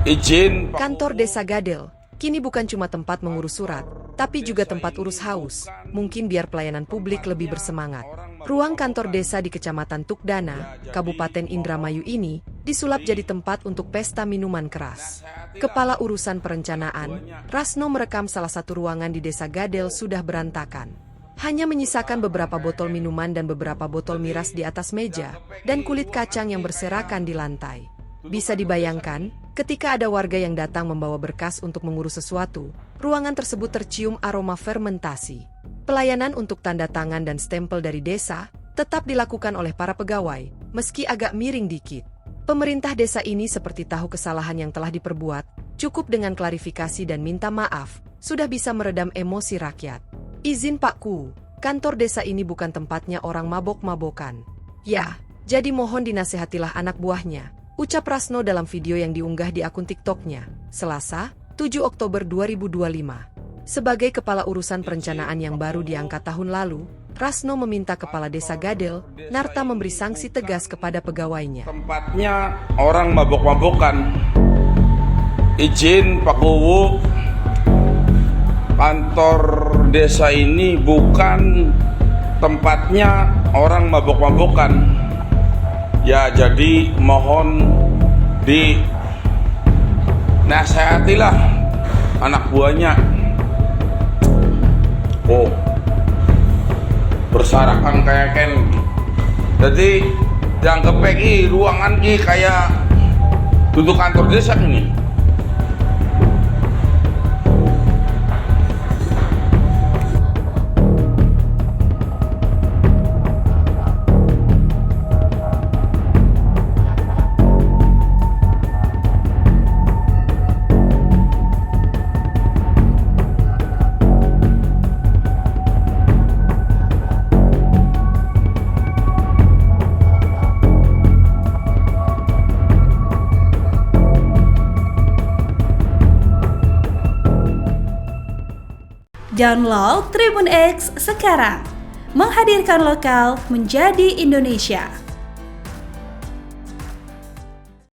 Izin Kantor Desa Gadel kini bukan cuma tempat mengurus surat, tapi juga tempat urus haus, mungkin biar pelayanan publik lebih bersemangat. Ruang kantor desa di Kecamatan Tukdana, Kabupaten Indramayu ini disulap jadi tempat untuk pesta minuman keras. Kepala Urusan Perencanaan, Rasno merekam salah satu ruangan di Desa Gadel sudah berantakan. Hanya menyisakan beberapa botol minuman dan beberapa botol miras di atas meja, dan kulit kacang yang berserakan di lantai. Bisa dibayangkan, ketika ada warga yang datang membawa berkas untuk mengurus sesuatu, ruangan tersebut tercium aroma fermentasi. Pelayanan untuk tanda tangan dan stempel dari desa tetap dilakukan oleh para pegawai, meski agak miring dikit. Pemerintah desa ini seperti tahu kesalahan yang telah diperbuat, cukup dengan klarifikasi dan minta maaf, sudah bisa meredam emosi rakyat. Izin Pakku, kantor desa ini bukan tempatnya orang mabok-mabokan. Ya, jadi mohon dinasehatilah anak buahnya, ucap Rasno dalam video yang diunggah di akun TikTok-nya, Selasa, 7 Oktober 2025. Sebagai Kepala Urusan Perencanaan yang baru diangkat tahun lalu, Rasno meminta Kepala Desa Gadel, Narta memberi sanksi tegas kepada pegawainya. tempatnya orang mabok-mabokan. Izin Pak Kuwu, kantor desa ini bukan tempatnya orang mabok-mabokan. Ya, jadi mohon dinasehatilah anak buahnya. Oh, bersarakan kayak Ken. Jadi yang kepeki ruangan ki kayak duduk kantor desa ini. Download Tribun X sekarang, menghadirkan lokal menjadi Indonesia.